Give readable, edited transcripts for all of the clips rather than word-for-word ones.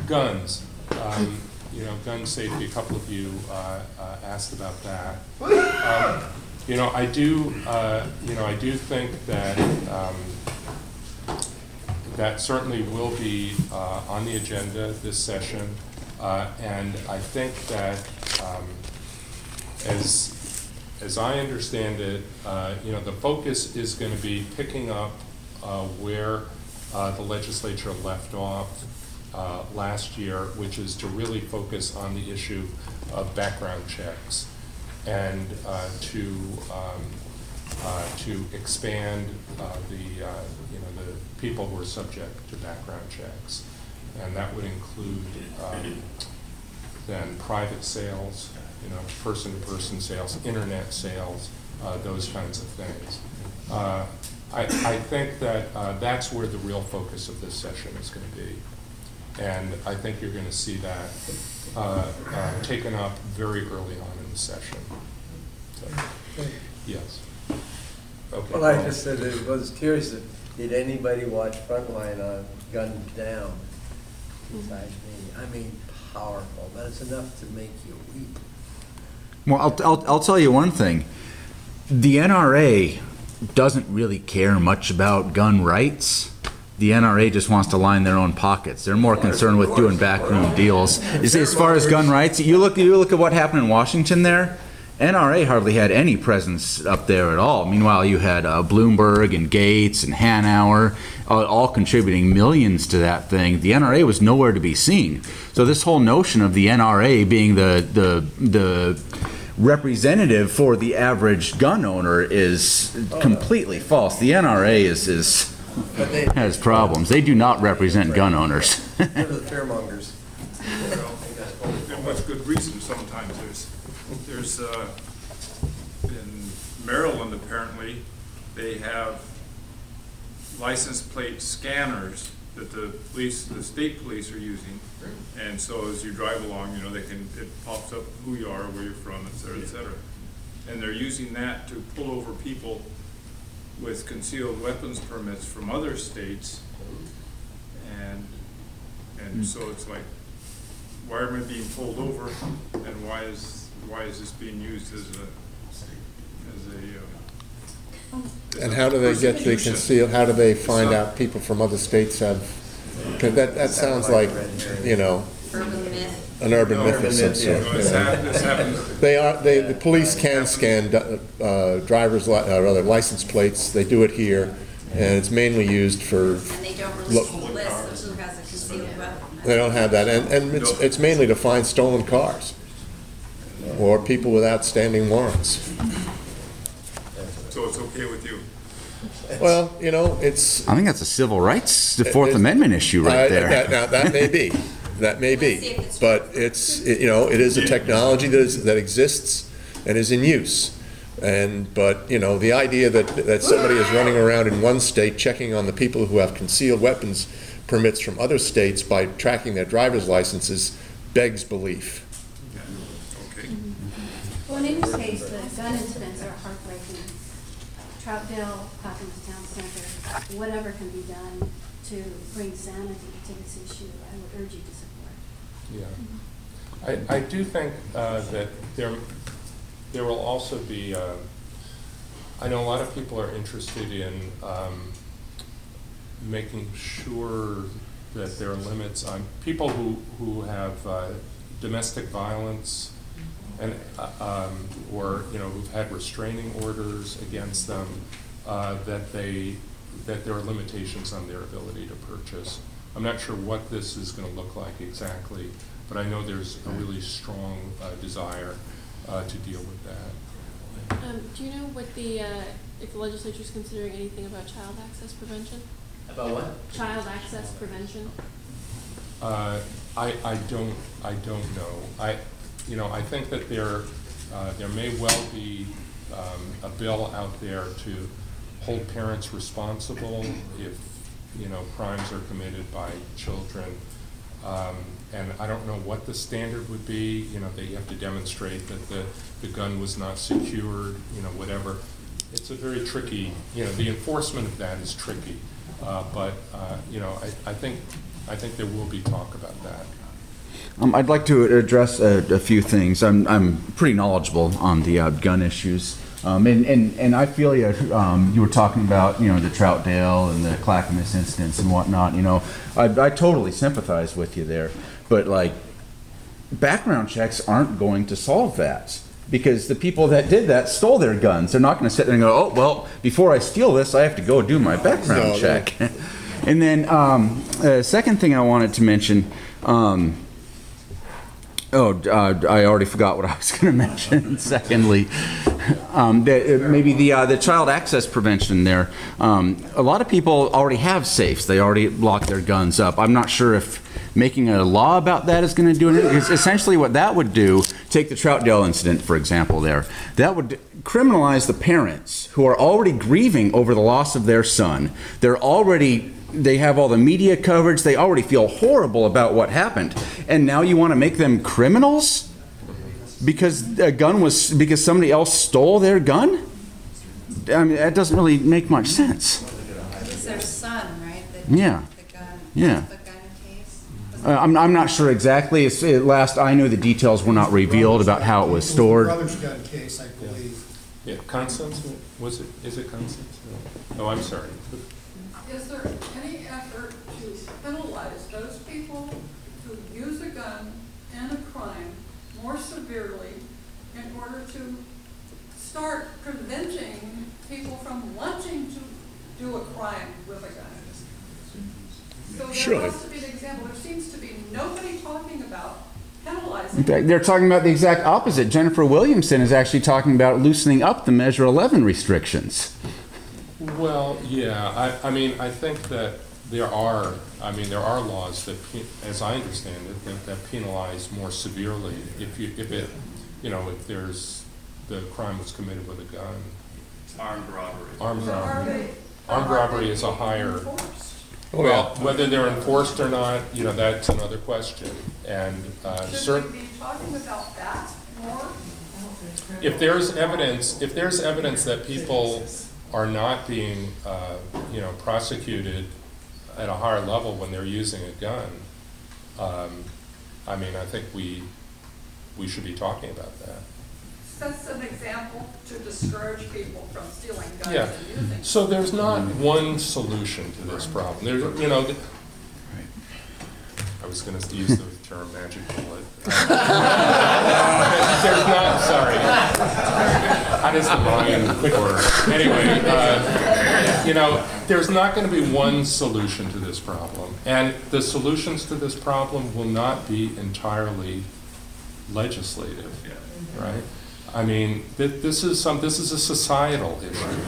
Guns. Gun safety. A couple of you asked about that. I do think that that certainly will be on the agenda this session, and I think that as I understand it, the focus is going to be picking up where the legislature left off last year, which is to really focus on the issue of background checks and to expand the people who are subject to background checks, and that would include then private sales, person-to-person sales, internet sales, those kinds of things. I think that that's where the real focus of this session is going to be. And I think you're going to see that taken up very early on in the session. So, yes. Okay. Well, I just said I was curious, did anybody watch Frontline on Guns Down besides me? I mean, powerful. That's enough to make you weep. Well, I'll tell you one thing. The NRA doesn't really care much about gun rights. The NRA just wants to line their own pockets. They're more concerned with doing backroom deals. As far as gun rights, you look at what happened in Washington there. NRA hardly had any presence up there at all. Meanwhile, you had Bloomberg and Gates and Hanauer all contributing millions to that thing. The NRA was nowhere to be seen. So this whole notion of the NRA being the representative for the average gun owner is completely false. The NRA has problems. They do not represent gun owners. They're the fearmongers. And with good reason sometimes. There's in Maryland, apparently, they have license plate scanners that the state police are using. And so as you drive along, it pops up who you are, where you're from, et cetera, et cetera. And they're using that to pull over people with concealed weapons permits from other states. And so it's like, why am I being pulled over, and why is this being used as a and how do they get the concealed? How do they find out people from other states have? Because that sounds like urban myth. An urban myth of some sort. The police can scan driver's license plates. They do it here, and it's mainly used for. And they don't release the list of who has a concealed weapon. They don't have that, and it's mainly to find stolen cars or people with outstanding warrants. So it's okay with you? Well, it's. I think that's a civil rights, the Fourth Amendment issue right there. That may be. That may be, but it is a technology that exists and is in use. But the idea that somebody is running around in one state checking on the people who have concealed weapons permits from other states by tracking their driver's licenses begs belief. Okay. Well, in any case, the gun incidents are heartbreaking. Troutdale, Hawkins Town Center, whatever can be done to bring sanity to this issue, I would urge you to support. Yeah, I do think that there will also be. I know a lot of people are interested in making sure that there are limits on people who have domestic violence and or who've had restraining orders against them, that there are limitations on their ability to purchase. I'm not sure what this is going to look like exactly, but I know there's a really strong desire to deal with that. Do you know what if the legislature is considering anything about child access prevention? About what? Child access prevention. I don't know. I think that there may well be a bill out there to hold parents responsible if crimes are committed by children, and I don't know what the standard would be. They have to demonstrate that the gun was not secured. Whatever. It's a very tricky. The enforcement of that is tricky. But, you know, I think there will be talk about that. I'd like to address a few things. I'm pretty knowledgeable on the gun issues. And I feel you, you were talking about, you know, the Troutdale and the Clackamas incidents and whatnot, you know, I totally sympathize with you there, but like, background checks aren't going to solve that, because the people that did that stole their guns. They're not going to sit there and go, oh, well, before I steal this, I have to go do my background check. And then, second thing I wanted to mention, I already forgot what I was going to mention. Secondly, maybe the child access prevention there. A lot of people already have safes. They already lock their guns up. I'm not sure if making a law about that is going to do anything. Because essentially what that would do, take the Troutdale incident, for example, there. That would criminalize the parents who are already grieving over the loss of their son. They have all the media coverage. They already feel horrible about what happened. And now you want to make them criminals because because somebody else stole their gun? I mean, that doesn't really make much sense. It's their son, right? Yeah. The gun. Yeah. The gun case. I'm not sure exactly. Last I knew, the details were not revealed about how it was stored. Brother's gun case, I believe. Yeah, Constance, is it Constance? Oh, I'm sorry. Is there any effort to penalize those people who use a gun in a crime more severely in order to start preventing people from wanting to do a crime with a gun? So there has to be an example. There seems to be nobody talking about penalizing. In fact, they're talking about the exact opposite. Jennifer Williamson is actually talking about loosening up the Measure 11 restrictions. Well, yeah, I mean, I think that there are laws that, as I understand it, that penalize more severely if there's, the crime was committed with a gun. Armed robbery. Armed robbery is a higher, well, whether they're enforced or not, you know, that's another question. And should we be talking about that more? if there's evidence that people are not being, prosecuted at a higher level when they're using a gun, I mean, I think we should be talking about that. That's an example to discourage people from stealing guns Yeah. and using. So there's not one solution to this problem. There's, you know, I was going to use the term magic bullet. There's not, sorry. How does the mind work? Anyway, you know, there's not going to be one solution to this problem. And the solutions to this problem will not be entirely legislative, right? I mean, this is a societal issue,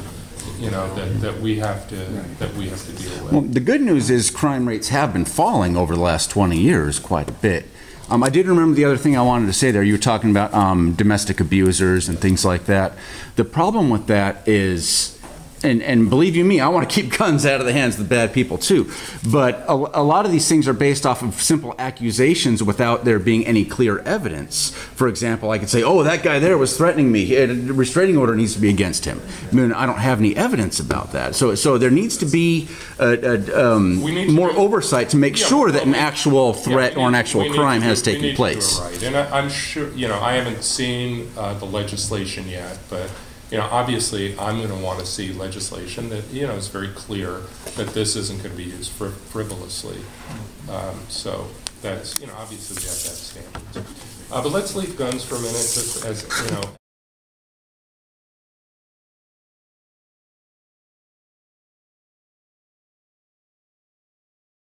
you know, that we have to deal with. Well, the good news is crime rates have been falling over the last 20 years quite a bit. I did remember the other thing I wanted to say there. You were talking about domestic abusers and things like that. The problem with that is, and believe you me, I want to keep guns out of the hands of the bad people too. But a lot of these things are based off of simple accusations without there being any clear evidence. For example, I could say, oh, that guy there was threatening me. A restraining order needs to be against him. I mean, I don't have any evidence about that. So there needs to be more oversight to make sure that an actual threat or an actual crime has taken place. Right. And I'm sure, you know, I haven't seen the legislation yet, but you know, obviously, I'm going to want to see legislation that, you know, is very clear that this isn't going to be used frivolously. So that's, you know, obviously we have to have standards. But let's leave guns for a minute, just as, you know.